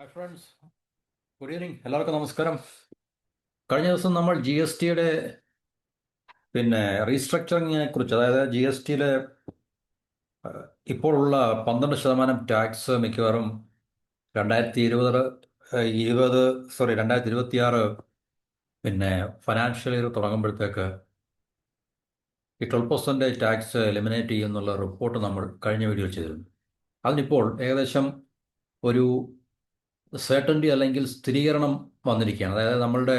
Hi friends, good evening. എല്ലാവർക്കും നമസ്കാരം. കഴിഞ്ഞ ദിവസം നമ്മൾ ജി എസ് ടിയുടെ റീസ്ട്രക്ചറിങ്ങിനെ കുറിച്ച്, അതായത് ജി എസ് ടിയിലെ ഇപ്പോഴുള്ള 12% ടാക്സ് മിക്കവാറും 2026 ഫൈനാൻഷ്യൽ ഇയർ തുടങ്ങുമ്പോഴത്തേക്ക് ഈ 12% ടാക്സ് എലിമിനേറ്റ് ചെയ്യുന്നുള്ള റിപ്പോർട്ട് നമ്മൾ കഴിഞ്ഞ വീഡിയോ ചെയ്തിരുന്നു. അതിനിപ്പോൾ ഏകദേശം ഒരു സെർട്ടൻറ്റി അല്ലെങ്കിൽ സ്ഥിരീകരണം വന്നിരിക്കുകയാണ്. അതായത് നമ്മളുടെ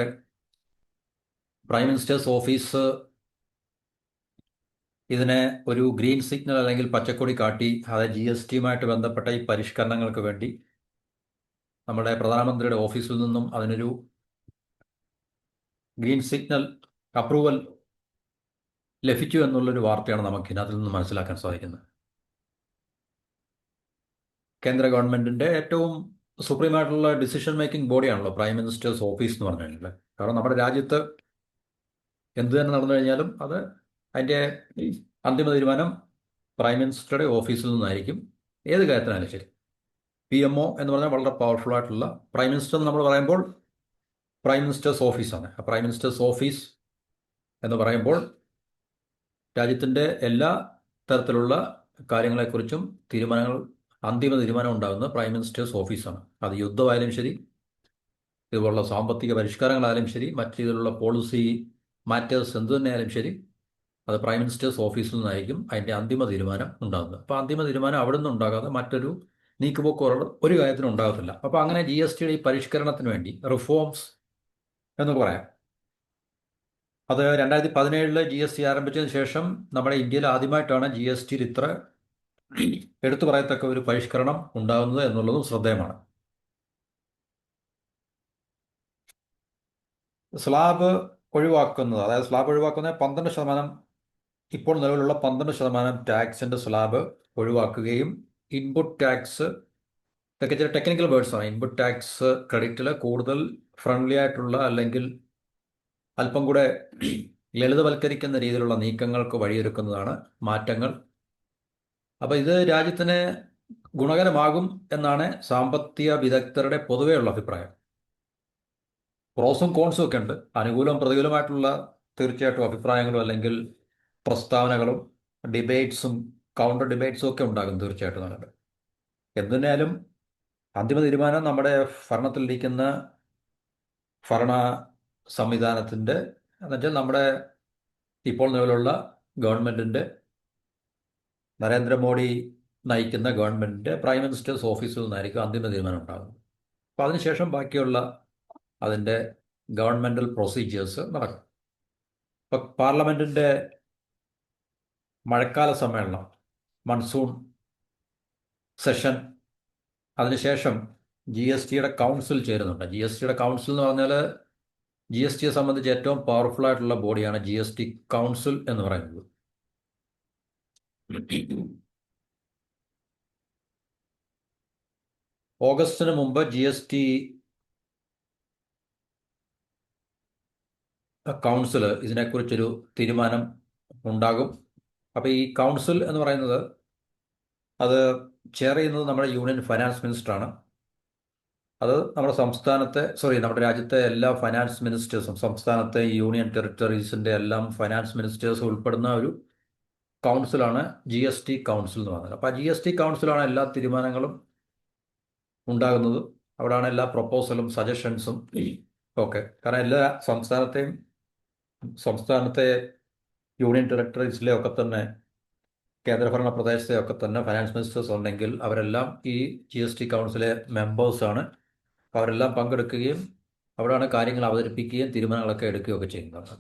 പ്രൈം മിനിസ്റ്റേഴ്സ് ഓഫീസ് ഇതിനെ ഒരു ഗ്രീൻ സിഗ്നൽ അല്ലെങ്കിൽ പച്ചക്കൊടി കാട്ടി, അതായത് ജി എസ് ടിയുമായിട്ട് ബന്ധപ്പെട്ട ഈ പരിഷ്കരണങ്ങൾക്ക് വേണ്ടി നമ്മുടെ പ്രധാനമന്ത്രിയുടെ ഓഫീസിൽ നിന്നും അതിനൊരു ഗ്രീൻ സിഗ്നൽ അപ്രൂവൽ ലഭിച്ചു എന്നുള്ളൊരു വാർത്തയാണ് നമുക്ക് ഇതിനകത്തിൽ നിന്ന് മനസ്സിലാക്കാൻ സാധിക്കുന്നത്. കേന്ദ്ര ഗവൺമെന്റിന്റെ ഏറ്റവും സുപ്രീമായിട്ടുള്ള ഡിസിഷൻ മേക്കിംഗ് ബോഡിയാണല്ലോ പ്രൈം മിനിസ്റ്റേഴ്സ് ഓഫീസ് എന്ന് പറഞ്ഞു കഴിഞ്ഞാൽ. കാരണം നമ്മുടെ രാജ്യത്ത് എന്ത് തന്നെ നടന്നു കഴിഞ്ഞാലും അത് അതിൻ്റെ അന്തിമ തീരുമാനം പ്രൈം മിനിസ്റ്ററുടെ ഓഫീസിൽ നിന്നായിരിക്കും. ഏത് കാര്യത്തിനായാലും ശരി. PMO എന്ന് പറഞ്ഞാൽ വളരെ പവർഫുൾ ആയിട്ടുള്ള, പ്രൈം മിനിസ്റ്റർ എന്ന് നമ്മൾ പറയുമ്പോൾ പ്രൈം മിനിസ്റ്റേഴ്സ് ഓഫീസാണ്. ആ പ്രൈം മിനിസ്റ്റേഴ്സ് ഓഫീസ് എന്ന് പറയുമ്പോൾ രാജ്യത്തിൻ്റെ എല്ലാ തരത്തിലുള്ള കാര്യങ്ങളെക്കുറിച്ചും അന്തിമ തീരുമാനം ഉണ്ടാകുന്ന പ്രൈം മിനിസ്റ്റേഴ്സ് ഓഫീസാണ്. അത് യുദ്ധമായാലും ശരി, ഇതുപോലുള്ള സാമ്പത്തിക പരിഷ്കാരങ്ങളായാലും ശരി, മറ്റു രീതിയിലുള്ള പോളിസി മാറ്റേഴ്സ് എന്തു തന്നെയായാലും ശരി, അത് പ്രൈം മിനിസ്റ്റേഴ്സ് ഓഫീസിൽ നിന്നായിരിക്കും അതിൻ്റെ അന്തിമ തീരുമാനം ഉണ്ടാകുന്നത്. അപ്പോൾ അന്തിമ തീരുമാനം അവിടെ നിന്ന് ഉണ്ടാകാതെ മറ്റൊരു നീക്കുപോക്ക് ഒരു കാര്യത്തിനും ഉണ്ടാകത്തില്ല. അപ്പോൾ അങ്ങനെ ജി എസ് ടിയുടെ ഈ പരിഷ്കരണത്തിന് വേണ്ടി റിഫോംസ് എന്ന് പറയാം. അത് 2017 ജി എസ് ടി ആരംഭിച്ചതിന് ശേഷം നമ്മുടെ ഇന്ത്യയിൽ ആദ്യമായിട്ടാണ് ജി എസ് ടിയിൽ ഇത്ര എടുത്തു പറയത്തക്ക ഒരു പരിഷ്കരണം ഉണ്ടാകുന്നത് എന്നുള്ളതും ശ്രദ്ധേയമാണ്. സ്ലാബ് ഒഴിവാക്കുന്നത്, അതായത് സ്ലാബ് ഒഴിവാക്കുന്നത് 12%, ഇപ്പോൾ നിലവിലുള്ള 12% ടാക്സിൻ്റെ സ്ലാബ് ഒഴിവാക്കുകയും ഇൻപുട്ട് ടാക്സ്, ഇതൊക്കെ ചില ടെക്നിക്കൽ വേർഡ്സാണ്, ഇൻപുട്ട് ടാക്സ് ക്രെഡിറ്റിൽ കൂടുതൽ ഫ്രണ്ട്ലി ആയിട്ടുള്ള അല്ലെങ്കിൽ അല്പം കൂടെ ലളിതവൽക്കരിക്കുന്ന രീതിയിലുള്ള നീക്കങ്ങൾക്ക് വഴിയൊരുക്കുന്നതാണ് മാറ്റങ്ങൾ. അപ്പോൾ ഇത് രാജ്യത്തിന് ഗുണകരമാകും എന്നാണ് സാമ്പത്തിക വിദഗ്ധരുടെ പൊതുവെയുള്ള അഭിപ്രായം. പ്രോസും കോൺസും ഒക്കെ ഉണ്ട്. അനുകൂലവും പ്രതികൂലമായിട്ടുള്ള തീർച്ചയായിട്ടും അഭിപ്രായങ്ങളും അല്ലെങ്കിൽ പ്രസ്താവനകളും ഡിബേറ്റ്സും കൗണ്ടർ ഡിബേറ്റ്സും ഒക്കെ ഉണ്ടാകും തീർച്ചയായിട്ടും. നമുക്ക് എന്തിനായാലും അന്തിമ തീരുമാനം നമ്മുടെ ഭരണത്തിലിരിക്കുന്ന ഭരണ സംവിധാനത്തിൻ്റെ, എന്നുവെച്ചാൽ നമ്മുടെ ഇപ്പോൾ നിലവിലുള്ള ഗവൺമെൻറ്റിൻ്റെ, നരേന്ദ്രമോദി നയിക്കുന്ന ഗവൺമെൻറ്റിൻ്റെ പ്രൈം മിനിസ്റ്റേഴ്സ് ഓഫീസിൽ നിന്നായിരിക്കും അന്തിമ തീരുമാനം ഉണ്ടാകുന്നത്. അപ്പോൾ അതിനുശേഷം ബാക്കിയുള്ള അതിൻ്റെ ഗവൺമെൻറ്റൽ പ്രൊസീജിയേഴ്സ് നടക്കും. ഇപ്പോൾ പാർലമെൻറ്റിൻ്റെ മഴക്കാല സമ്മേളനം, മൺസൂൺ സെഷൻ, അതിനുശേഷം ജി എസ് ടിയുടെ കൗൺസിൽ ചേരുന്നുണ്ട്. ജി എസ് ടിയുടെ കൗൺസിൽ എന്ന് പറഞ്ഞാൽ ജി എസ് ടിയെ സംബന്ധിച്ച് ഏറ്റവും പവർഫുൾ ആയിട്ടുള്ള ബോഡിയാണ് ജി എസ് ടി കൗൺസിൽ എന്ന് പറയുന്നത്. ഓഗസ്റ്റിന് മുമ്പ് ജി എസ് ടി കൗൺസിൽ ഇതിനെക്കുറിച്ചൊരു തീരുമാനം ഉണ്ടാകും. അപ്പോൾ ഈ കൗൺസിൽ എന്ന് പറയുന്നത്, അത് ചെയർ ചെയ്യുന്നത് നമ്മുടെ യൂണിയൻ ഫൈനാൻസ് മിനിസ്റ്ററാണ്. അത് നമ്മുടെ രാജ്യത്തെ എല്ലാ ഫൈനാൻസ് മിനിസ്റ്റേഴ്സും, സംസ്ഥാനത്തെ യൂണിയൻ ടെറിട്ടറീസിൻ്റെ എല്ലാം ഫൈനാൻസ് മിനിസ്റ്റേഴ്സും ഉൾപ്പെടുന്ന ഒരു കൗൺസിലാണ് ജി എസ് ടി കൗൺസിൽ എന്ന് പറയുന്നത്. അപ്പോൾ ജി എസ് ടി കൗൺസിലാണ് എല്ലാ തീരുമാനങ്ങളും ഉണ്ടാകുന്നത്. അവിടെയാണ് എല്ലാ പ്രപ്പോസലും സജഷൻസും ഒക്കെ. കാരണം എല്ലാ സംസ്ഥാനത്തെ യൂണിയൻ ടെറിട്ടറീസിലെ ഒക്കെ തന്നെ, കേന്ദ്രഭരണ പ്രദേശത്തെ ഒക്കെ തന്നെ ഫൈനാൻസ് മിനിസ്റ്റേഴ്സ് ഉണ്ടെങ്കിൽ അവരെല്ലാം ഈ ജി എസ് ടി കൗൺസിലെ മെമ്പേഴ്സാണ്. അവരെല്ലാം പങ്കെടുക്കുകയും അവിടെയാണ് കാര്യങ്ങൾ അവതരിപ്പിക്കുകയും തീരുമാനങ്ങളൊക്കെ എടുക്കുകയൊക്കെ ചെയ്യുന്നത്.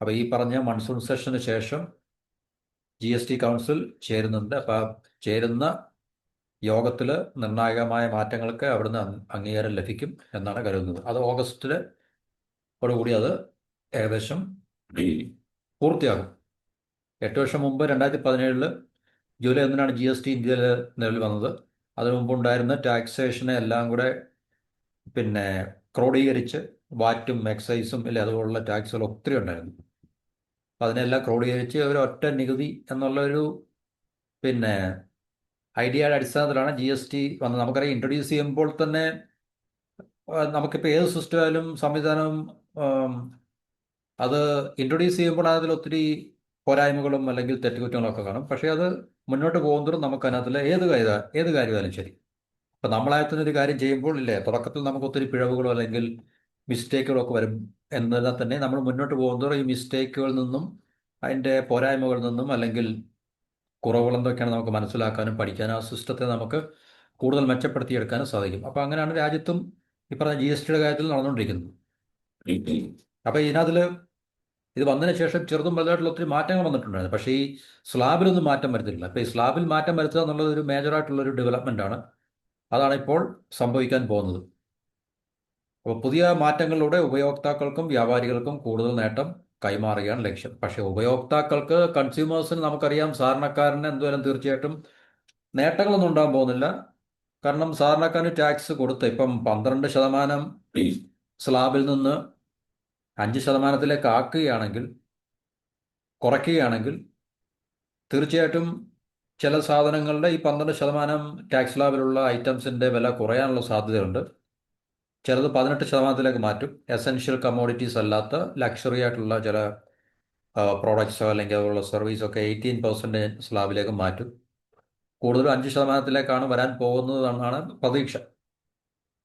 അപ്പോൾ ഈ പറഞ്ഞ മൺസൂൺ സെഷന് ശേഷം ജി എസ് ടി കൗൺസിൽ ചേരുന്നുണ്ട്. അപ്പോൾ ചേരുന്ന യോഗത്തിൽ നിർണായകമായ മാറ്റങ്ങൾക്ക് അവിടുന്ന് അംഗീകാരം ലഭിക്കും എന്നാണ് കരുതുന്നത്. അത് ഓഗസ്റ്റിലോടുകൂടി അത് ഏകദേശം പൂർത്തിയാകും. 8 വർഷം മുമ്പ് 2017 ജൂലൈ 1 ജി എസ് ടി ഇന്ത്യയിൽ നിലവിൽ വന്നത്. അതിനു മുമ്പുണ്ടായിരുന്ന ടാക്സേഷനെ എല്ലാം കൂടെ ക്രോഡീകരിച്ച്, വാറ്റും എക്സൈസും അല്ലെ അതുപോലുള്ള ടാക്സുകൾ ഒത്തിരി ഉണ്ടായിരുന്നു. അതിനെല്ലാം ക്രോഡീകരിച്ച് ഒരു ഒറ്റ നികുതി എന്നുള്ളൊരു ഐഡിയയുടെ അടിസ്ഥാനത്തിലാണ് ജി എസ് ടി വന്നത്. നമുക്കറിയാം ഇൻട്രൊഡ്യൂസ് ചെയ്യുമ്പോൾ തന്നെ നമുക്കിപ്പോൾ ഏത് സിസ്റ്റം ആയാലും സംവിധാനവും അത് ഇൻട്രൊഡ്യൂസ് ചെയ്യുമ്പോൾ അതിൽ ഒത്തിരി പോരായ്മകളും അല്ലെങ്കിൽ തെറ്റുകുറ്റങ്ങളും ഒക്കെ കാണും. പക്ഷേ അത് മുന്നോട്ട് പോകുന്നതും നമുക്ക് അതിനകത്തിൽ ഏത് കാര്യമായാലും ശരി. അപ്പം നമ്മളായത്തിന് ഒരു കാര്യം ചെയ്യുമ്പോൾ ഇല്ലേ, തുടക്കത്തിൽ നമുക്ക് ഒത്തിരി പിഴവുകളോ അല്ലെങ്കിൽ മിസ്റ്റേക്കുകളോ ഒക്കെ വരും. എന്നാൽ തന്നെ നമ്മൾ മുന്നോട്ട് പോകുന്നതോറും ഈ മിസ്റ്റേക്കുകളിൽ നിന്നും അതിൻ്റെ പോരായ്മകളിൽ നിന്നും അല്ലെങ്കിൽ കുറവുകൾ എന്തൊക്കെയാണ് നമുക്ക് മനസ്സിലാക്കാനും പഠിക്കാനും ആ സിസ്റ്റത്തെ നമുക്ക് കൂടുതൽ മെച്ചപ്പെടുത്തിയെടുക്കാനും സാധിക്കും. അപ്പോൾ അങ്ങനെയാണ് രാജ്യത്തും ഈ പറഞ്ഞ ജി എസ് ടിയുടെ കാര്യത്തിൽ നടന്നുകൊണ്ടിരിക്കുന്നത്. അപ്പോൾ ഇതിനകത്തിൽ ഇത് വന്നതിന് ശേഷം ചെറുതും വലുതായിട്ടുള്ള ഒത്തിരി മാറ്റങ്ങൾ വന്നിട്ടുണ്ടായിരുന്നു. പക്ഷേ ഈ സ്ലാബിലൊന്നും മാറ്റം വരുത്തില്ല. അപ്പോൾ ഈ സ്ലാബിൽ മാറ്റം വരുത്തുക എന്നുള്ളത് ഒരു മേജറായിട്ടുള്ളൊരു ഡെവലപ്മെൻ്റ് ആണ്. അതാണ് ഇപ്പോൾ സംഭവിക്കാൻ പോകുന്നത്. അപ്പോൾ പുതിയ മാറ്റങ്ങളിലൂടെ ഉപയോക്താക്കൾക്കും വ്യാപാരികൾക്കും കൂടുതൽ നേട്ടം കൈമാറുകയാണ് ലക്ഷ്യം. പക്ഷേ ഉപയോക്താക്കൾക്ക്, കൺസ്യൂമേഴ്സിന് നമുക്കറിയാം, സാധാരണക്കാരന് എന്തായാലും തീർച്ചയായിട്ടും നേട്ടങ്ങളൊന്നും ഉണ്ടാകാൻ പോകുന്നില്ല. കാരണം സാധാരണക്കാരന് ടാക്സ് കൊടുത്ത് ഇപ്പം 12% സ്ലാബിൽ നിന്ന് 5%-ലേക്ക് ആക്കുകയാണെങ്കിൽ, കുറയ്ക്കുകയാണെങ്കിൽ തീർച്ചയായിട്ടും ചില സാധനങ്ങളുടെ ഈ 12% ടാക്സ് സ്ലാബിലുള്ള ഐറ്റംസിൻ്റെ വില കുറയാനുള്ള സാധ്യതയുണ്ട്. ചിലത് 18%-ലേക്ക് മാറ്റും. എസെൻഷ്യൽ കമ്മോഡിറ്റീസ് അല്ലാത്ത ലക്ഷറി ആയിട്ടുള്ള ചില പ്രോഡക്ട്സോ അല്ലെങ്കിൽ അതുള്ള സർവീസൊക്കെ 18% സ്ലാബിലേക്ക് മാറ്റും. കൂടുതലും 5%-ലേക്കാണ് വരാൻ പോകുന്നതെന്നാണ് പ്രതീക്ഷ.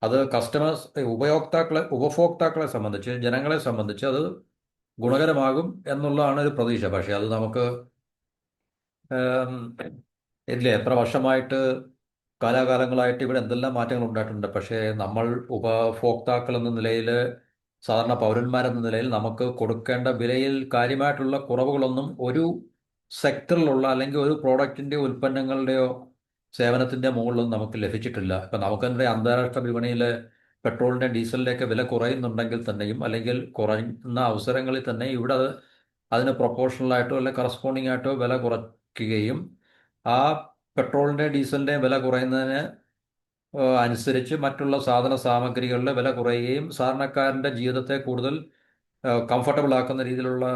അത് ഉപഭോക്താക്കളെ സംബന്ധിച്ച്, ജനങ്ങളെ സംബന്ധിച്ച് അത് ഗുണകരമാകും എന്നുള്ളതാണ് ഒരു പ്രതീക്ഷ. പക്ഷേ അത് നമുക്ക് ഇല്ലേ, എത്ര വർഷമായിട്ട് കാലാകാലങ്ങളായിട്ട് ഇവിടെ എന്തെല്ലാം മാറ്റങ്ങൾ ഉണ്ടായിട്ടുണ്ട്. പക്ഷേ നമ്മൾ ഉപഭോക്താക്കൾ എന്ന നിലയിൽ, സാധാരണ പൗരന്മാരെന്ന നിലയിൽ നമുക്ക് കൊടുക്കേണ്ട വിലയിൽ കാര്യമായിട്ടുള്ള കുറവുകളൊന്നും ഒരു സെക്ടറിലുള്ള അല്ലെങ്കിൽ ഒരു പ്രോഡക്റ്റിൻ്റെയോ ഉൽപ്പന്നങ്ങളുടെയോ സേവനത്തിൻ്റെ മുകളിലൊന്നും നമുക്ക് ലഭിച്ചിട്ടില്ല. ഇപ്പം നമുക്കെന്താ അന്താരാഷ്ട്ര വിപണിയിൽ പെട്രോളിൻ്റെ ഡീസലിൻ്റെയൊക്കെ വില കുറയുന്നുണ്ടെങ്കിൽ തന്നെയും, അല്ലെങ്കിൽ കുറയുന്ന അവസരങ്ങളിൽ തന്നെ ഇവിടെ അതിന് പ്രൊപ്പോർഷണലായിട്ടോ അല്ലെങ്കിൽ കറസ്പോണ്ടിങ് ആയിട്ടോ വില കുറയ്ക്കുകയും ആ പെട്രോളിൻ്റെ ഡീസലിൻ്റെ വില കുറയുന്നതിന് അനുസരിച്ച് മറ്റുള്ള സാധന സാമഗ്രികളുടെ വില കുറയുകയും സാധാരണക്കാരൻ്റെ ജീവിതത്തെ കൂടുതൽ കംഫർട്ടബിൾ ആക്കുന്ന രീതിയിലുള്ള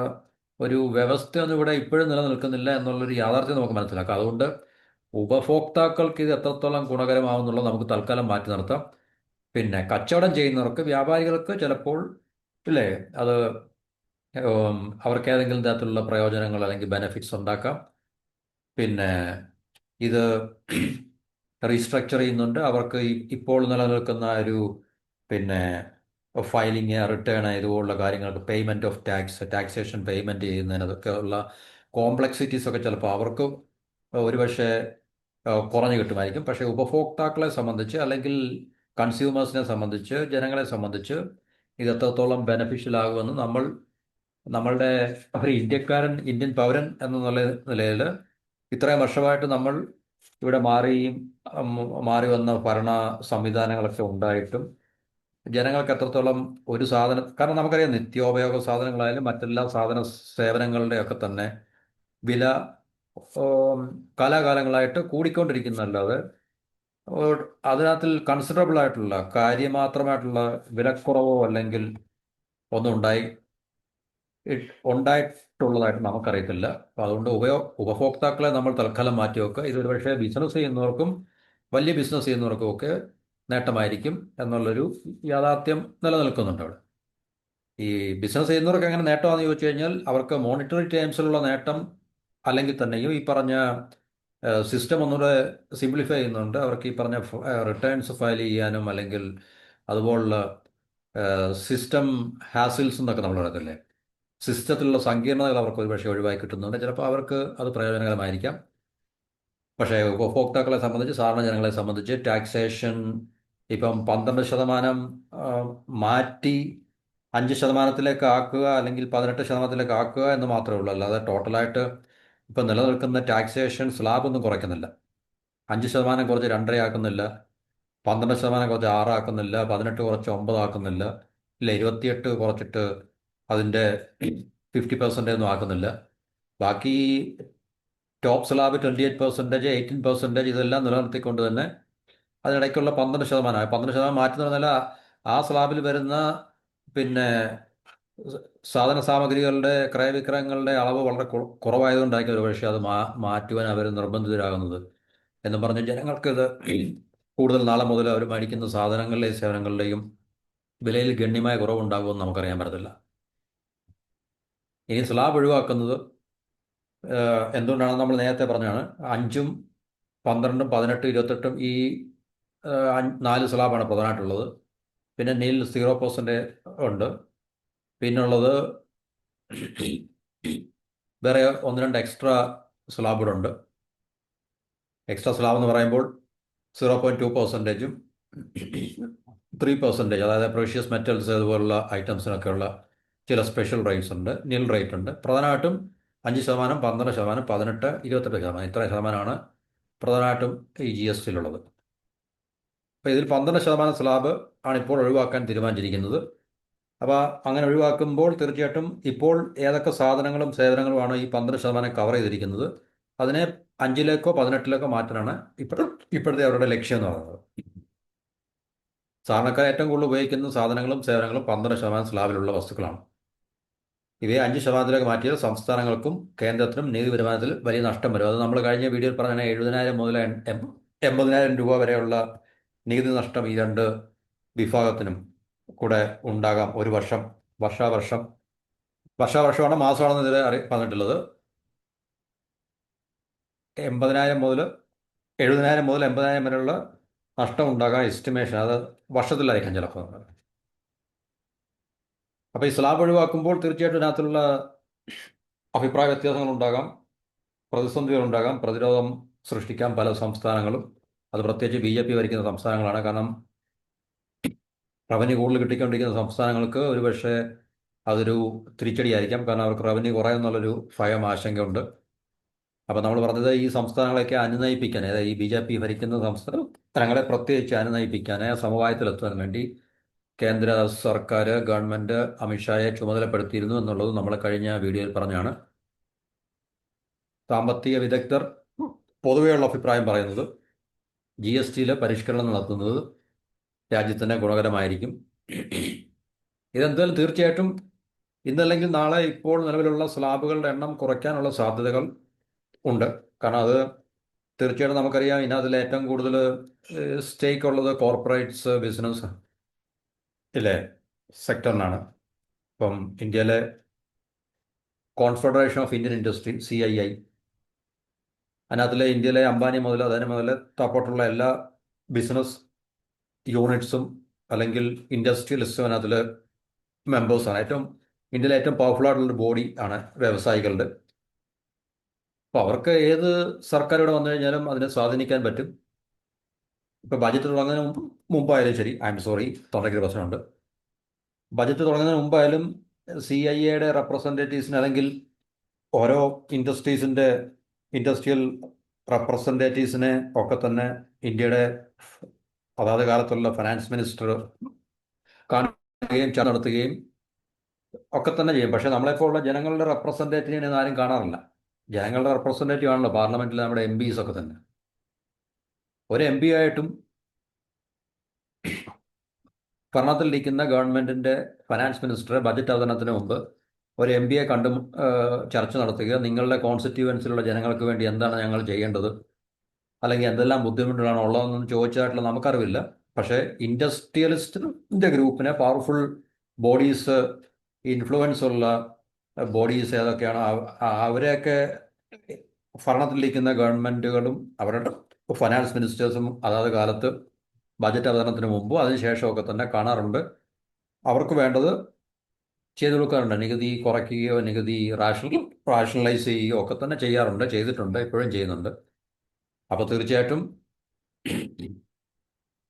ഒരു വ്യവസ്ഥയൊന്നും ഇവിടെ ഇപ്പോഴും നിലനിൽക്കുന്നില്ല എന്നുള്ളൊരു യാഥാർത്ഥ്യം നമുക്ക് മനസ്സിലാക്കാം. അതുകൊണ്ട് ഉപഭോക്താക്കൾക്ക് ഇത് എത്രത്തോളം ഗുണകരമാവുന്നുള്ളത് നമുക്ക് തൽക്കാലം മാറ്റി നിർത്താം. പിന്നെ കച്ചവടം ചെയ്യുന്നവർക്ക്, വ്യാപാരികൾക്ക് ചിലപ്പോൾ ഇല്ലേ, അത് അവർക്ക് ഏതെങ്കിലും തരത്തിലുള്ള പ്രയോജനങ്ങൾ അല്ലെങ്കിൽ ബെനിഫിറ്റ്സ് ഉണ്ടാക്കാം. പിന്നെ ഇത് റീസ്ട്രക്ചർ ചെയ്യുന്നുണ്ട്. അവർക്ക് ഇപ്പോൾ നിലനിൽക്കുന്ന ഒരു പിന്നെ ഫയലിങ്, റിട്ടേൺ ഇതുപോലുള്ള കാര്യങ്ങൾക്ക്, പേയ്മെൻറ്റ് ഓഫ് ടാക്സേഷൻ പേയ്മെൻറ്റ് ചെയ്യുന്നതിനൊക്കെ ഉള്ള കോംപ്ലക്സിറ്റീസ് ഒക്കെ ചിലപ്പോൾ അവർക്ക് ഒരുപക്ഷെ കുറഞ്ഞു കിട്ടുമായിരിക്കും. പക്ഷേ ഉപഭോക്താക്കളെ സംബന്ധിച്ച് അല്ലെങ്കിൽ കൺസ്യൂമേഴ്സിനെ സംബന്ധിച്ച്, ജനങ്ങളെ സംബന്ധിച്ച് ഇത് എത്രത്തോളം ബെനഫിഷ്യൽ ആകുമെന്ന് നമ്മളുടെ ഒരു ഇന്ത്യൻ പൗരൻ എന്ന നിലയിൽ ഇത്രയും വർഷമായിട്ട് നമ്മൾ ഇവിടെ മാറി വന്ന ഭരണ സംവിധാനങ്ങളൊക്കെ ഉണ്ടായിട്ടും ജനങ്ങൾക്ക് എത്രത്തോളം ഒരു സാധനം, കാരണം നമുക്കറിയാം നിത്യോപയോഗ സാധനങ്ങളായാലും മറ്റെല്ലാ സേവനങ്ങളുടെയൊക്കെ തന്നെ വില കാലാകാലങ്ങളായിട്ട് കൂടിക്കൊണ്ടിരിക്കുന്നതല്ലാതെ അതിനകത്തിൽ കൺസിഡറബിൾ ആയിട്ടുള്ള കാര്യമാത്രമായിട്ടുള്ള വിലക്കുറവോ അല്ലെങ്കിൽ ഒന്നും ഉണ്ടായിട്ടുള്ളതായിട്ട് നമുക്കറിയത്തില്ല. അപ്പം അതുകൊണ്ട് ഉപഭോക്താക്കളെ നമ്മൾ തൽക്കാലം മാറ്റി വെക്കുക. ഇതൊരു പക്ഷേ ബിസിനസ് ചെയ്യുന്നവർക്കും വലിയ ബിസിനസ് ചെയ്യുന്നവർക്കും ഒക്കെ നേട്ടമായിരിക്കും എന്നുള്ളൊരു യാഥാർത്ഥ്യം നിലനിൽക്കുന്നുണ്ട് അവിടെ. ഈ ബിസിനസ് ചെയ്യുന്നവർക്ക് എങ്ങനെ നേട്ടമാണെന്ന് ചോദിച്ചു കഴിഞ്ഞാൽ അവർക്ക് മോണിറ്ററി ടേംസിലുള്ള നേട്ടം അല്ലെങ്കിൽ തന്നെയും ഈ പറഞ്ഞ സിസ്റ്റം ഒന്നുകൂടെ സിംപ്ലിഫൈ ചെയ്യുന്നുണ്ട്. അവർക്ക് ഈ പറഞ്ഞ റിട്ടേൺസ് ഫയൽ ചെയ്യാനും അല്ലെങ്കിൽ അതുപോലുള്ള സിസ്റ്റം ഹാസിൽസ് എന്നൊക്കെ നമ്മൾ പറയത്തില്ലേ, സിസ്റ്റത്തിലുള്ള സങ്കീർണതകൾ അവർക്ക് ഒരുപക്ഷെ ഒഴിവാക്കി കിട്ടുന്നുണ്ട്. ചിലപ്പോൾ അവർക്ക് അത് പ്രയോജനകരമായിരിക്കാം. പക്ഷേ ഉപഭോക്താക്കളെ സംബന്ധിച്ച്, സാധാരണ ജനങ്ങളെ സംബന്ധിച്ച് ടാക്സേഷൻ ഇപ്പം 12% മാറ്റി 5%-ലേക്ക് ആക്കുക അല്ലെങ്കിൽ 18%-ലേക്ക് ആക്കുക എന്ന് മാത്രമേ ഉള്ളൂ. അല്ലാതെ ടോട്ടലായിട്ട് ഇപ്പം നിലനിൽക്കുന്ന ടാക്സേഷൻ സ്ലാബൊന്നും കുറയ്ക്കുന്നില്ല. 5% കുറച്ച് 2.5 ആക്കുന്നില്ല, 12% കുറച്ച് 6 ആക്കുന്നില്ല, 18 കുറച്ച് 9 ആക്കുന്നില്ല, ഇല്ല 28 കുറച്ചിട്ട് അതിൻ്റെ 50% ഒന്നും ആക്കുന്നില്ല. ബാക്കി ടോപ്പ് സ്ലാബ് 28%, 18% ഇതെല്ലാം നിലനിർത്തിക്കൊണ്ട് തന്നെ അതിനിടയ്ക്കുള്ള 12%, 12% മാറ്റി നിർന്നല്ല ആ സ്ലാബിൽ വരുന്ന പിന്നെ സാധന സാമഗ്രികളുടെ ക്രയവിക്രയങ്ങളുടെ അളവ് വളരെ കുറവായതുകൊണ്ടായിരിക്കും ഒരു പക്ഷേ അത് മാറ്റുവാൻ അവർ നിർബന്ധിതരാകുന്നത് എന്നും പറഞ്ഞ് ജനങ്ങൾക്ക് ഇത് കൂടുതൽ നാളെ മുതൽ അവർ മേടിക്കുന്ന സാധനങ്ങളുടെയും സേവനങ്ങളുടെയും വിലയിൽ ഗണ്യമായ കുറവുണ്ടാകുമെന്ന് നമുക്കറിയാൻ പറ്റത്തില്ല. ഇനി സ്ലാബ് ഒഴിവാക്കുന്നത് എന്തുകൊണ്ടാണ് നമ്മൾ നേരത്തെ പറഞ്ഞാണ് 5ഉം 12ഉം 18ഉം 28ഉം ഈ 4 സ്ലാബാണ് പ്രധാനമായിട്ടുള്ളത്. പിന്നെ നീൽ 0% ഉണ്ട്. പിന്നുള്ളത് വേറെ 1-2 എക്സ്ട്രാ സ്ലാബുകളുണ്ട്. എക്സ്ട്രാ സ്ലാബ് എന്ന് പറയുമ്പോൾ 0.2%ഉം 3%, അതായത് പ്രഷ്യസ് മെറ്റൽസ് അതുപോലുള്ള ഐറ്റംസിനൊക്കെയുള്ള ചില സ്പെഷ്യൽ റേറ്റ്സ് ഉണ്ട്. നിൽ റേറ്റ് ഉണ്ട്. പ്രധാനമായിട്ടും 5%, 12%, 18%, 28%, ഇത്ര ശതമാനമാണ് പ്രധാനമായിട്ടും ഈ GSTയിലുള്ളത്. അപ്പോൾ ഇതിൽ 12% സ്ലാബ് ആണ് ഇപ്പോൾ ഒഴിവാക്കാൻ തീരുമാനിച്ചിരിക്കുന്നത്. അപ്പോൾ അങ്ങനെ ഒഴിവാക്കുമ്പോൾ തീർച്ചയായിട്ടും ഇപ്പോൾ ഏതൊക്കെ സാധനങ്ങളും സേവനങ്ങളുമാണ് ഈ 12% കവർ ചെയ്തിരിക്കുന്നത് അതിനെ 5ലേക്കോ 18ലേക്കോ മാറ്റാനാണ് ഇപ്പോഴത്തെ അവരുടെ ലക്ഷ്യം എന്ന് പറയുന്നത്. സാധാരണക്കാർ ഏറ്റവും കൂടുതൽ ഉപയോഗിക്കുന്ന സാധനങ്ങളും സേവനങ്ങളും 12% സ്ലാബിലുള്ള വസ്തുക്കളാണ്. ഇവയെ 5%ലേക്ക് മാറ്റിയാൽ സംസ്ഥാനങ്ങൾക്കും കേന്ദ്രത്തിനും നികുതി വരുമാനത്തിൽ വലിയ നഷ്ടം വരും. അത് നമ്മൾ കഴിഞ്ഞ വീഡിയോയിൽ പറഞ്ഞ 70,000 മുതൽ 80,000 രൂപ വരെയുള്ള നികുതി നഷ്ടം ഈ 2 വിഭാഗത്തിനും കൂടെ ഉണ്ടാകാം ഒരു വർഷം. വർഷാവർഷമാണ്, മാസമാണെന്ന് ഇതിൽ പറഞ്ഞിട്ടുള്ളത്. 70,000 മുതൽ 80,000 വരെയുള്ള നഷ്ടം ഉണ്ടാകാൻ എസ്റ്റിമേഷൻ, അത് വർഷത്തിലായിരിക്കാം ചിലപ്പോൾ. അപ്പോൾ ഈ സ്ലാബ് ഒഴിവാക്കുമ്പോൾ തീർച്ചയായിട്ടും ഇതിനകത്തുള്ള അഭിപ്രായ വ്യത്യാസങ്ങളുണ്ടാകാം, പ്രതിസന്ധികളുണ്ടാകാം, പ്രതിരോധം സൃഷ്ടിക്കാം പല സംസ്ഥാനങ്ങളും. അത് പ്രത്യേകിച്ച് BJP ഭരിക്കുന്ന സംസ്ഥാനങ്ങളാണ്. കാരണം റവന്യൂ കൂടുതൽ കിട്ടിക്കൊണ്ടിരിക്കുന്ന സംസ്ഥാനങ്ങൾക്ക് ഒരുപക്ഷെ അതൊരു തിരിച്ചടിയായിരിക്കാം. കാരണം അവർക്ക് റവന്യൂ കുറയുമെന്നുള്ളൊരു ഭയം, ആശങ്കയുണ്ട്. അപ്പോൾ നമ്മൾ പറഞ്ഞത് ഈ സംസ്ഥാനങ്ങളെയൊക്കെ അനുനയിപ്പിക്കാൻ, അതായത് ഈ BJP ഭരിക്കുന്ന സംസ്ഥാനങ്ങളെ പ്രത്യേകിച്ച് അനുനയിപ്പിക്കാൻ, സമവായത്തിലെത്താൻ വേണ്ടി കേന്ദ്ര സർക്കാർ, ഗവൺമെൻറ് അമിത്ഷായെ ചുമതലപ്പെടുത്തിയിരുന്നു എന്നുള്ളത് നമ്മൾ കഴിഞ്ഞ വീഡിയോയിൽ പറഞ്ഞാണ്. സാമ്പത്തിക വിദഗ്ധർ പൊതുവെയുള്ള അഭിപ്രായം പറയുന്നത് GSTയിലെ പരിഷ്കരണം നടത്തുന്നത് രാജ്യത്തിന് ഗുണകരമായിരിക്കും. ഇതെന്തായാലും തീർച്ചയായിട്ടും ഇന്നല്ലെങ്കിൽ നാളെ ഇപ്പോൾ നിലവിലുള്ള സ്ലാബുകളുടെ എണ്ണം കുറയ്ക്കാനുള്ള സാധ്യതകൾ ഉണ്ട്. കാരണം അത് തീർച്ചയായിട്ടും നമുക്കറിയാം, ഇതിനകത്തിൽ ഏറ്റവും കൂടുതൽ സ്റ്റേക്ക് ഉള്ളത് കോർപ്പറേറ്റ്സ്, ബിസിനസ് ഇല്ലേ സെക്ടറിനാണ്. ഇപ്പം ഇന്ത്യയിലെ confederation of Indian industry, CII, അതിനകത്തിലെ ഇന്ത്യയിലെ അംബാനി മുതൽ അതിന് മുതൽ താപ്പോട്ടുള്ള എല്ലാ ബിസിനസ് യൂണിറ്റ്സും അല്ലെങ്കിൽ ഇൻഡസ്ട്രിയലിസ്റ്റും അതിനകത്തിൽ മെമ്പേഴ്സാണ്. ഇന്ത്യയിലെ ഏറ്റവും പവർഫുൾ ആയിട്ടുള്ളൊരു ബോഡി ആണ് വ്യവസായികളുടെ. അപ്പോൾ അവർക്ക് ഏത് സർക്കാർ ഇവിടെ വന്നു കഴിഞ്ഞാലും അതിനെ സ്വാധീനിക്കാൻ പറ്റും. ഇപ്പോൾ ബജറ്റ് തുടങ്ങുന്നതിന് മുമ്പായാലും ശരി, സോറി, തൊണ്ടയ്ക്ക് പ്രശ്നമുണ്ട്. ബജറ്റ് തുടങ്ങുന്നതിന് മുമ്പായാലും CIAയുടെ റെപ്രസെൻറ്റേറ്റീവ്സിന് അല്ലെങ്കിൽ ഓരോ ഇൻഡസ്ട്രിയൽ റെപ്രസെൻറ്റേറ്റീവ്സിനെ ഒക്കെ തന്നെ ഇന്ത്യയുടെ അതാത് കാലത്തുള്ള ഫിനാൻസ് മിനിസ്റ്റർ കാണുകയും നടത്തുകയും ഒക്കെ തന്നെ ചെയ്യും. പക്ഷേ നമ്മളെപ്പോലുള്ള ജനങ്ങളുടെ റെപ്രസെൻറ്റേറ്റീവിനെ ആരും കാണാറില്ല. ജനങ്ങളുടെ റെപ്രസെൻറ്റേറ്റീവ് ആണല്ലോ പാർലമെൻറ്റിൽ നമ്മുടെ MPs ഒക്കെ തന്നെ. ഒരു MP ആയിട്ടും ഭരണത്തിലിരിക്കുന്ന ഗവൺമെൻറ്റിൻ്റെ ഫിനാൻസ് മിനിസ്റ്റർ ബജറ്റ് അവതരണത്തിന് മുമ്പ് ഒരു MPയെ കണ്ടും ചർച്ച നടത്തുക, നിങ്ങളുടെ കോൺസ്റ്റിറ്റ്യുവൻസിലുള്ള ജനങ്ങൾക്ക് വേണ്ടി എന്താണ് ഞങ്ങൾ ചെയ്യേണ്ടത്, അല്ലെങ്കിൽ എന്തെല്ലാം ബുദ്ധിമുട്ടുകളാണ് ഉള്ളതെന്നൊന്നും ചോദിച്ചതായിട്ടുള്ള നമുക്കറിവില്ല. പക്ഷേ ഇൻഡസ്ട്രിയലിസ്റ്റിൻ്റെ ഗ്രൂപ്പിനെ പവർഫുൾ ബോഡീസ്, ഇൻഫ്ലുവൻസ് ഉള്ള ബോഡീസ് ഏതൊക്കെയാണ് അവരെയൊക്കെ ഭരണത്തിലിരിക്കുന്ന ഗവൺമെൻറ്റുകളും അവരുടെ ഫിനാൻസ് മിനിസ്റ്റേഴ്സും അതാത് കാലത്ത് ബജറ്റ് അവതരണത്തിന് മുമ്പും അതിനുശേഷമൊക്കെ തന്നെ അവർക്ക് വേണ്ടത് ചെയ്തു കൊടുക്കാറുണ്ട്. നികുതി കുറയ്ക്കുകയോ നികുതി റാഷണലൈസ് ചെയ്യുകയോ ഒക്കെ തന്നെ ചെയ്തിട്ടുണ്ട്, ഇപ്പോഴും ചെയ്യുന്നുണ്ട്. അപ്പോൾ തീർച്ചയായിട്ടും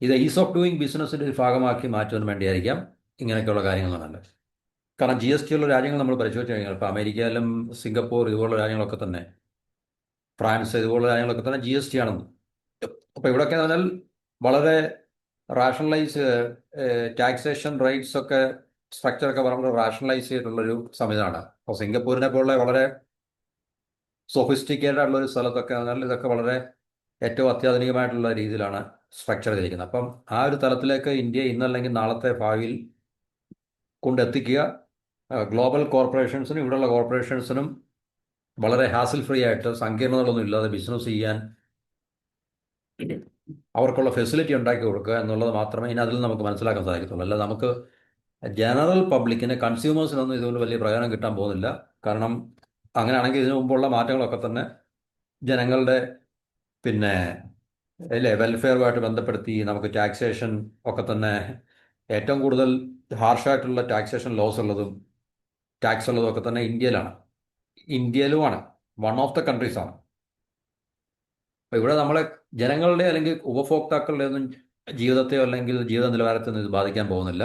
ഇത് ഈസ് ഓഫ് ഡൂയിങ് ബിസിനസ്സിൻ്റെ ഒരു ഭാഗമാക്കി മാറ്റുവാൻ വേണ്ടിയായിരിക്കാം ഇങ്ങനെയൊക്കെയുള്ള കാര്യങ്ങൾ നല്ലത്. കാരണം GST ഉള്ള രാജ്യങ്ങൾ നമ്മൾ പരിശോധിച്ച് കഴിഞ്ഞാൽ, ഇപ്പോൾ അമേരിക്കയിലും സിംഗപ്പൂർ ഇതുപോലുള്ള രാജ്യങ്ങളൊക്കെ തന്നെ, ഫ്രാൻസ് ഇതുപോലുള്ള രാജ്യങ്ങളൊക്കെ തന്നെ GST ആണെന്ന്. അപ്പോൾ ഇവിടെയൊക്കെ പറഞ്ഞാൽ വളരെ റാഷണലൈസ് ടാക്സേഷൻ റേറ്റ്സ് ഒക്കെ സ്ട്രക്ചറൊക്കെ വളരെ റാഷണലൈസ് ചെയ്തിട്ടുള്ളൊരു സംവിധാനമാണ്. അപ്പോൾ സിംഗപ്പൂരിനെ പോലുള്ള വളരെ സൊഫിസ്റ്റിക്കേറ്റഡ് ആയിട്ടുള്ളൊരു സ്ഥലത്തൊക്കെ പറഞ്ഞാൽ ഇതൊക്കെ വളരെ ഏറ്റവും അത്യാധുനികമായിട്ടുള്ള രീതിയിലാണ് സ്ട്രക്ചർ ചെയ്തിരിക്കുന്നത്. അപ്പം ആ ഒരു തലത്തിലേക്ക് ഇന്ത്യ ഇന്നല്ലെങ്കിൽ നാളത്തെ ഭാവിയിൽ കൊണ്ടെത്തിക്കുക. ഗ്ലോബൽ കോർപ്പറേഷൻസിനും ഇവിടെയുള്ള കോർപ്പറേഷൻസിനും വളരെ ഹാസിൽ ഫ്രീ ആയിട്ട്, സങ്കീർണതകളൊന്നും ഇല്ലാതെ ബിസിനസ് ചെയ്യാൻ അവർക്കുള്ള ഫെസിലിറ്റി ഉണ്ടാക്കി കൊടുക്കുക എന്നുള്ളത് മാത്രമേ ഇനി അതിൽ നമുക്ക് മനസ്സിലാക്കാൻ സാധിക്കത്തുള്ളൂ. അല്ല നമുക്ക് ജനറൽ പബ്ലിക്കിന് കൺസ്യൂമേഴ്സിനൊന്നും ഇതുകൊണ്ട് വലിയ പ്രയോജനം കിട്ടാൻ പോകുന്നില്ല. കാരണം അങ്ങനെയാണെങ്കിൽ ഇതിനു മുമ്പുള്ള മാറ്റങ്ങളൊക്കെ തന്നെ ജനങ്ങളുടെ പിന്നെ അല്ലേ വെൽഫെയറുമായിട്ട് ബന്ധപ്പെടുത്തി നമുക്ക് ടാക്സേഷൻ ഒക്കെ തന്നെ ഏറ്റവും കൂടുതൽ ഹാർഷായിട്ടുള്ള ടാക്സേഷൻ ലോസ് ഉള്ളതും ടാക്സ് ഉള്ളതും ഒക്കെ തന്നെ ഇന്ത്യയിലുമാണ്. വൺ ഓഫ് ദ കൺട്രീസ് ആണ്. അപ്പോൾ ഇവിടെ നമ്മളെ ജനങ്ങളുടെ അല്ലെങ്കിൽ ഉപഭോക്താക്കളുടെ ഒന്നും ജീവിതത്തെയോ അല്ലെങ്കിൽ ജീവിത നിലവാരത്തെയൊന്നും ഇത് ബാധിക്കാൻ പോകുന്നില്ല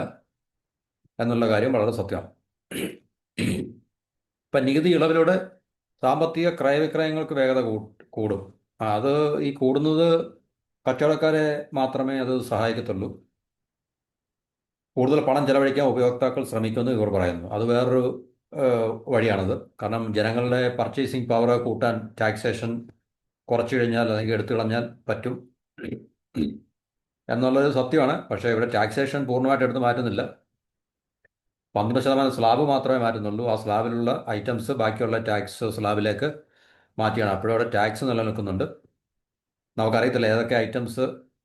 എന്നുള്ള കാര്യം വളരെ സത്യമാണ്. ഇപ്പം നികുതി ഇളവിലൂടെ സാമ്പത്തിക ക്രയവിക്രയങ്ങൾക്ക് വേഗത കൂടും. അത് ഈ കൂടുന്നത് കച്ചവടക്കാരെ മാത്രമേ അത് സഹായിക്കത്തുള്ളൂ. കൂടുതൽ പണം ചെലവഴിക്കാൻ ഉപഭോക്താക്കൾ ശ്രമിക്കുമെന്ന് ഇവർ പറയുന്നു. അത് വേറൊരു വഴിയാണത്. കാരണം ജനങ്ങളുടെ പർച്ചേസിങ് പവർ കൂട്ടാൻ ടാക്സേഷൻ കുറച്ചു കഴിഞ്ഞാൽ അല്ലെങ്കിൽ എടുത്തു കളഞ്ഞാൽ പറ്റും എന്നുള്ളത് സത്യമാണ്. പക്ഷേ ഇവിടെ ടാക്സേഷൻ പൂർണ്ണമായിട്ട് എടുത്ത് മാറ്റുന്നില്ല. 12% സ്ലാബ് മാത്രമേ മാറ്റുന്നുള്ളൂ. ആ സ്ലാബിലുള്ള ഐറ്റംസ് ബാക്കിയുള്ള ടാക്സ് സ്ലാബിലേക്ക് മാറ്റിയാണ്. അപ്പോഴും അവിടെ ടാക്സ് നിലനിൽക്കുന്നുണ്ട്. നമുക്കറിയത്തില്ല ഏതൊക്കെ ഐറ്റംസ്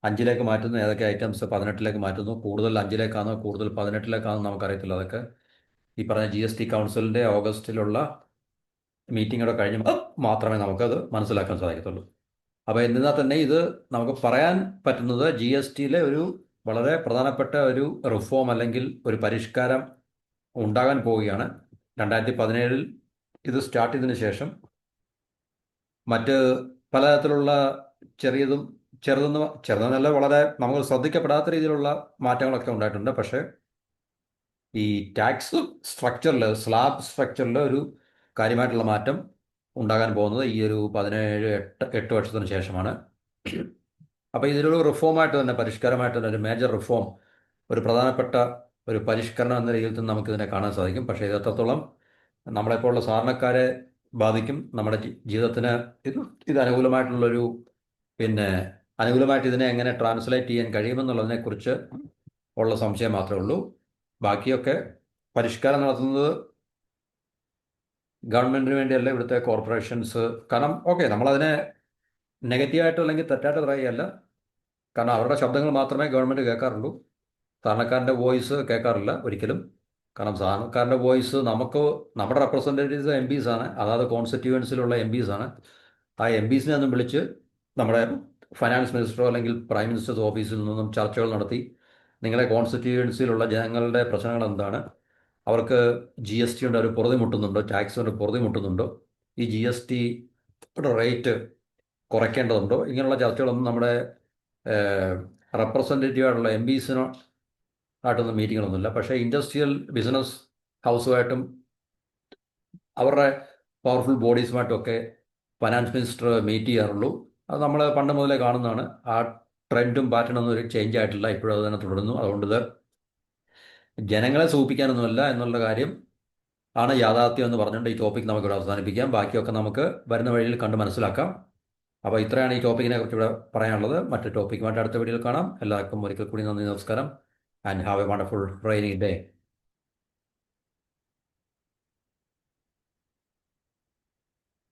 5ലേക്ക് മാറ്റുന്നു, ഏതൊക്കെ ഐറ്റംസ് 18ലേക്ക് മാറ്റുന്നു. കൂടുതൽ 5ലേക്കാണോ കൂടുതൽ 18ലേക്കാണോ നമുക്കറിയത്തില്ല. അതൊക്കെ ഈ പറഞ്ഞ GST കൗൺസിലിൻ്റെ ഓഗസ്റ്റിലുള്ള മീറ്റിങ്ങോടെ കഴിഞ്ഞ് മാത്രമേ നമുക്കത് മനസ്സിലാക്കാൻ സാധിക്കത്തുള്ളൂ. അപ്പോൾ എന്നിരുന്നാൽ തന്നെ ഇത് നമുക്ക് പറയാൻ പറ്റുന്നത് GSTയിലെ ഒരു വളരെ പ്രധാനപ്പെട്ട ഒരു റിഫോം അല്ലെങ്കിൽ ഒരു പരിഷ്കാരം ഉണ്ടാകാൻ പോവുകയാണ്. 2017 ഇത് സ്റ്റാർട്ട് ചെയ്തതിന് ശേഷം മറ്റ് പലതരത്തിലുള്ള ചെറുതെന്നല്ല വളരെ നമുക്ക് ശ്രദ്ധിക്കപ്പെടാത്ത രീതിയിലുള്ള മാറ്റങ്ങളൊക്കെ ഉണ്ടായിട്ടുണ്ട്. പക്ഷേ ഈ ടാക്സ് സ്ട്രക്ചറിൽ സ്ലാബ് സ്ട്രക്ചറിൽ ഒരു കാര്യമായിട്ടുള്ള മാറ്റം ഉണ്ടാകാൻ പോകുന്നത് ഈ ഒരു 8 വർഷത്തിന് ശേഷമാണ്. അപ്പോൾ ഇതിലൊരു റിഫോമായിട്ട് തന്നെ പരിഷ്കാരമായിട്ട് തന്നെ ഒരു മേജർ റിഫോം, ഒരു പ്രധാനപ്പെട്ട ഒരു പരിഷ്കരണം എന്ന രീതിയിൽ തന്നെ നമുക്കിതിനെ കാണാൻ സാധിക്കും. പക്ഷേ ഇത് എത്രത്തോളം നമ്മളെപ്പോലുള്ള സാധാരണക്കാരെ ബാധിക്കും, നമ്മുടെ ജീവിതത്തിന് ഇത് അനുകൂലമായിട്ടുള്ളൊരു അനുകൂലമായിട്ട് ഇതിനെ എങ്ങനെ ട്രാൻസ്ലേറ്റ് ചെയ്യാൻ കഴിയുമെന്നുള്ളതിനെക്കുറിച്ച് ഉള്ള സംശയം മാത്രമേ ഉള്ളൂ. ബാക്കിയൊക്കെ പരിഷ്കാരം നടത്തുന്നത് ഗവൺമെൻറ്റിന് വേണ്ടിയല്ല, ഇവിടുത്തെ കോർപ്പറേഷൻസ്. കാരണം നമ്മളതിനെ നെഗറ്റീവായിട്ടോ അല്ലെങ്കിൽ തെറ്റായിട്ടോ പറയുകയല്ല. കാരണം അവരുടെ ശബ്ദങ്ങൾ മാത്രമേ ഗവൺമെൻറ് കേൾക്കാറുള്ളൂ. സാധാരണക്കാരൻ്റെ വോയിസ് കേൾക്കാറില്ല ഒരിക്കലും. കാരണം സാധാരണക്കാരൻ്റെ വോയിസ് നമ്മുടെ റെപ്രസെൻറ്റേറ്റീവ്സ് MPs ആണ്, അതായത് കോൺസ്റ്റിറ്റ്യുവൻസിലുള്ള MPs ആണ്. ആ MPസിനെ ഒന്നും വിളിച്ച് നമ്മുടെ ഫൈനാൻസ് മിനിസ്റ്ററോ അല്ലെങ്കിൽ പ്രൈം മിനിസ്റ്റേഴ്സ് ഓഫീസിൽ നിന്നും ചർച്ചകൾ നടത്തി നിങ്ങളെ കോൺസ്റ്റിറ്റ്യുവൻസിയിലുള്ള ജനങ്ങളുടെ പ്രശ്നങ്ങൾ എന്താണ്, അവർക്ക് GST കൊണ്ട് അവർ പൊറുതിമുട്ടുന്നുണ്ടോ, ടാക്സ് കൊണ്ട് പൊറുതിമുട്ടുന്നുണ്ടോ, ഈ GST റേറ്റ് കുറയ്ക്കേണ്ടതുണ്ടോ, ഇങ്ങനെയുള്ള ചർച്ചകളൊന്നും നമ്മുടെ റെപ്രസെൻറ്റേറ്റീവായിട്ടുള്ള MPസിനായിട്ടൊന്നും മീറ്റിങ്ങുകളൊന്നുമില്ല. പക്ഷേ ഇൻഡസ്ട്രിയൽ ബിസിനസ് ഹൗസുമായിട്ടും അവരുടെ പവർഫുൾ ബോഡീസുമായിട്ടൊക്കെ ഫൈനാൻസ് മിനിസ്റ്റർ മീറ്റ് ചെയ്യാറുള്ളൂ. അത് നമ്മൾ പണ്ട് മുതലേ കാണുന്നതാണ്. ആ ട്രെൻഡും പാറ്റേണൊന്നും ഒരു ചേഞ്ച് ആയിട്ടില്ല, ഇപ്പോഴും അത് തന്നെ തുടരുന്നു. അതുകൊണ്ട് ഇത് ജനങ്ങളെ സൂചിപ്പിക്കാനൊന്നുമല്ല എന്നുള്ള കാര്യം ആണ് യാഥാർത്ഥ്യം എന്ന് പറഞ്ഞുകൊണ്ട് ഈ ടോപ്പിക് നമുക്കിവിടെ അവസാനിപ്പിക്കാം. ബാക്കിയൊക്കെ നമുക്ക് വരുന്ന വഴിയിൽ കണ്ട് മനസ്സിലാക്കാം. അപ്പോൾ ഇത്രയാണ് ഈ ടോപ്പിക്കിനെ കുറിച്ച് ഇവിടെ പറയാനുള്ളത്. മറ്റു ടോപ്പിക്കുമായിട്ട് അടുത്ത വീഡിയോയിൽ കാണാം. എല്ലാവർക്കും ഒരിക്കൽ കൂടി നന്ദി, നമസ്കാരം, and have A wonderful rainy day.